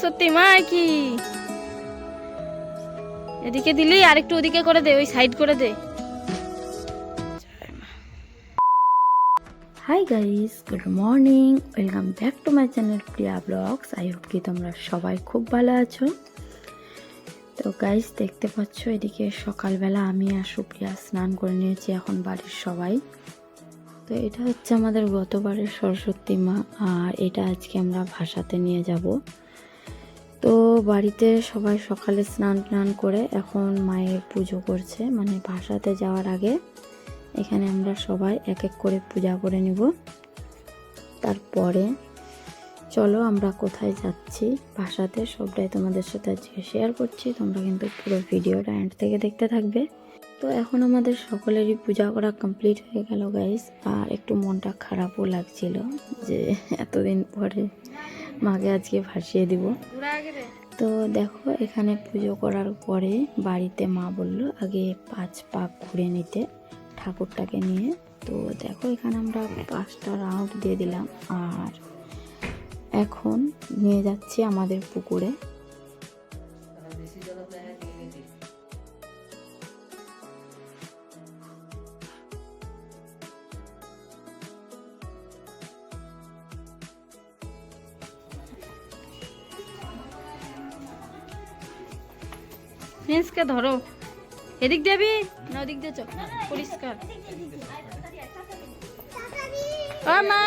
সরস্বতী মা কি এদিকে দিলি আর একটু ওদিকে করে দে, ওই সাইড করে দে। Hi guys, good morning, welcome back to my channel Priya blogs. I hope কি তোমরা সবাই খুব ভালো আছো। তো গাইস দেখতে পাচ্ছ এদিকে সকালবেলা আমি আর সুপ্রিয়া স্নান করে নিয়েছি, এখন বাড়ির সবাই। তো এটা হচ্ছে আমাদের গতবারের সরস্বতী মা, আর এটা আজকে আমরা ভাসাতে নিয়ে যাব। তো বাড়িতে সবাই সকালে স্নান করে এখন মায়ের পুজো করছে, মানে ভাসাতে যাওয়ার আগে এখানে আমরা সবাই এক এক করে পূজা করে নিব। তারপরে চলো আমরা কোথায় যাচ্ছি ভাসাতে সবটাই তোমাদের সাথে আজকে শেয়ার করছি। তোমরা কিন্তু পুরো ভিডিওটা এন্ড থেকে দেখতে থাকবে। তো এখন আমাদের সকলেরই পূজা করা কমপ্লিট হয়ে গেল গাইস, আর একটু মনটা খারাপও লাগছিল যে এতদিন পরে মাকে আজকে ভাসিয়ে দিব। তো দেখো এখানে পুজো করার পরে বাড়িতে মা বলল আগে 5 পাক ঘুরে নিতে ঠাকুরটাকে নিয়ে। তো দেখো এখানে আমরা 5টা রাউন্ড দিয়ে দিলাম, আর এখন নিয়ে যাচ্ছি আমাদের পুকুরে। প্রিন্সকে ধরো, এদিক দেবি না ওদিক দিয়ে চল, পরিষ্কার। ও মা,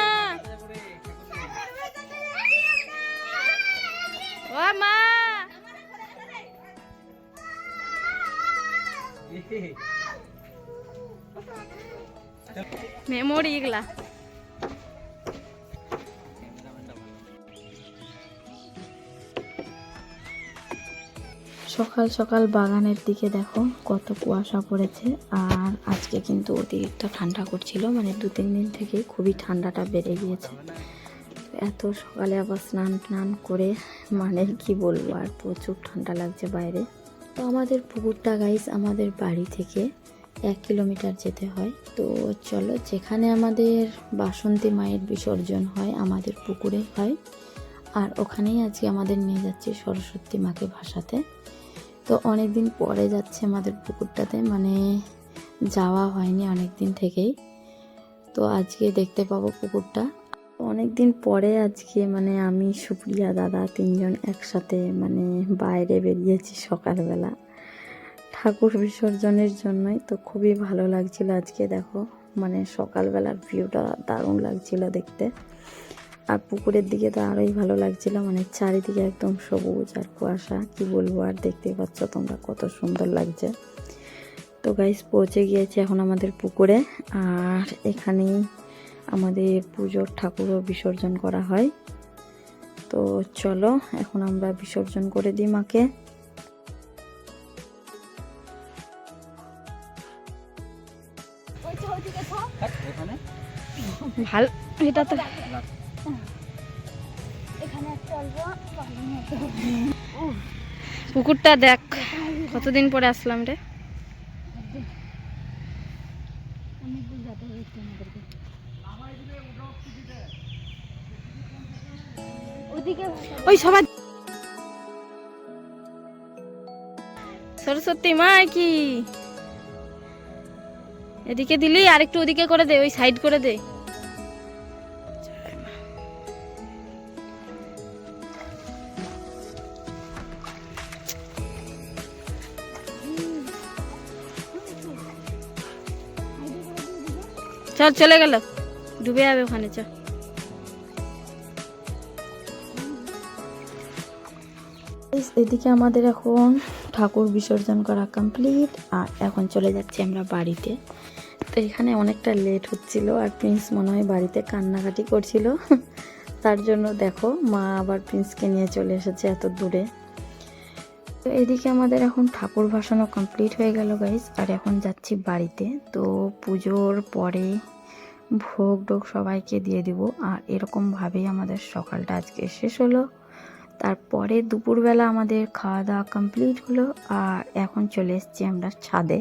ও মা, মেমোরি এগুলা। সকাল সকাল বাগানের দিকে দেখো কত কুয়াশা পড়েছে, আর আজকে কিন্তু অতিরিক্ত ঠান্ডা করছিল, মানে 2-3 দিন থেকে খুবই ঠান্ডাটা বেড়ে গিয়েছে। এত সকালে আবার স্নান করে মানে কি বলবো, আর প্রচুর ঠান্ডা লাগছে বাইরে। তো আমাদের পুকুরটা গাইস আমাদের বাড়ি থেকে 1 কিলোমিটার যেতে হয়। তো চলো, যেখানে আমাদের বাসন্তী মায়ের বিসর্জন হয় আমাদের পুকুরে হয়, আর ওখানেই আজকে আমাদের নিয়ে যাচ্ছি সরস্বতী মাকে ভাসাতে। তো অনেক দিন পরে যাচ্ছে আমাদের পুকুরটাতে, মানে যাওয়া হয়নি অনেক দিন থেকেই। তো আজকে দেখতে পাবো পুকুরটা অনেক দিন পরে। আজকে মানে আমি সুপ্রিয়া দাদা 3জন একসাথে মানে বাইরে বেরিয়েছি সকালবেলা ঠাকুর বিসর্জনের জন্যই। তো খুবই ভালো লাগছিল আজকে, দেখো মানে সকালবেলার ভিউটা দারুণ লাগছিল দেখতে। আর পুকুরের দিকে তো আরোই ভালো লাগছিল, মানে চারিদিকে একদম সবুজ আর কুয়াশা, কি বলবো। আর দেখতে পাচ্ছ তোমরা কত সুন্দর লাগছে। তো গাইস পৌঁছে গিয়েছে এখন আমাদের পুকুরে, আর এখানেই আমাদের পুজোর ঠাকুরও বিসর্জন করা হয়। তো চলো এখন আমরা বিসর্জন করে দিই মাকে। ভালো, এটা তো পুকুরটা দেখ কতদিন পরে আসলাম রে। ওই সবাই সরস্বতী মা কি এদিকে দিলি আর একটু ওদিকে করে দে, ওই সাইড করে দে। চল চলে গেল, ডুবে যাবে ওখানে। চল এদিকে আমাদের এখন ঠাকুর বিসর্জন করা কমপ্লিট, আর এখন চলে যাচ্ছি আমরা বাড়িতে। তো এখানে অনেকটা লেট হচ্ছিল, আর প্রিন্স মনে হয় বাড়িতে কান্নাকাটি করছিল তার জন্য দেখো মা আবার প্রিন্সকে নিয়ে চলে এসেছে এত দূরে। তো এদিকে আমাদের এখন ঠাকুর ভাসানো কমপ্লিট হয়ে গেল গাইস, আর এখন যাচ্ছি বাড়িতে। তো পুজোর পরে ভোগ টোগ সবাইকে দিয়ে দিব, আর এরকমভাবেই আমাদের সকালটা আজকে শেষ হলো। তারপরে দুপুরবেলা আমাদের খাওয়া দাওয়া কমপ্লিট হলো, আর এখন চলে এসেছি আমরা ছাদে।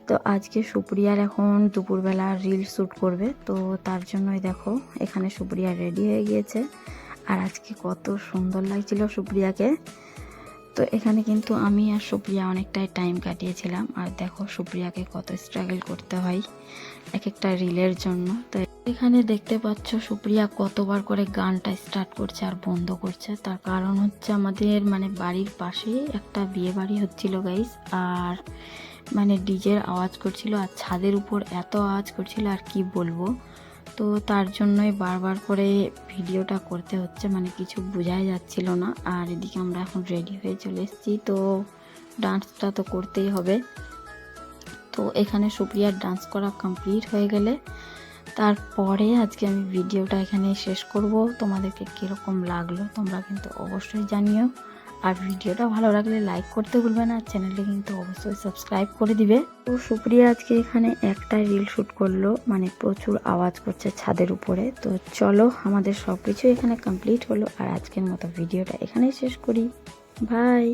তো আজকে সুপ্রিয়ার এখন দুপুরবেলা রিল শ্যুট করবে, তো তার জন্যই দেখো এখানে সুপ্রিয়া রেডি হয়ে গিয়েছে। আর আজকে কত সুন্দর লাগছিল সুপ্রিয়াকে। তো এখানে কিন্তু আমি আর সুপ্রিয়া অনেকটাই টাইম কাটিয়েছিলাম। আর দেখো সুপ্রিয়াকে কত স্ট্রাগল করতে হয় এক একটা রিলের জন্য। তো এখানে দেখতে পাচ্ছ সুপ্রিয়া কতবার করে গানটা স্টার্ট করছে আর বন্ধ করছে। তার কারণ হচ্ছে আমাদের মানে বাড়ির পাশেই একটা বিয়ে বাড়ি হচ্ছিল গাইস, আর মানে ডিজের আওয়াজ করছিল আর ছাদের উপর এত আওয়াজ করছিল আর কি বলবো। তো তার জন্যই বারবার করে ভিডিওটা করতে হচ্ছে, মানে কিছু বোঝাই যাচ্ছিল না। আর এদিকে আমরা এখন রেডি হয়ে চলে এসেছি, তো ডান্সটা তো করতেই হবে। তো এখানে সুপ্রিয়ার ডান্স করা কমপ্লিট হয়ে গেলে তারপরে আজকে আমি ভিডিওটা এখানে শেষ করব। তোমাদেরকে কীরকম লাগলো তোমরা কিন্তু অবশ্যই জানিও। আর ভিডিওটা ভালো লাগলে লাইক করতে ভুলবে না, চ্যানেলটি কিন্তু অবশ্যই সাবস্ক্রাইব করে দিবে। তো সুপ্রিয়া আজকে এখানে একটা রিল শ্যুট করলো, মানে প্রচুর আওয়াজ করছে ছাদের উপরে। তো চলো আমাদের সব কিছু এখানে কমপ্লিট হলো, আর আজকের মতো ভিডিওটা এখানেই শেষ করি। বাই।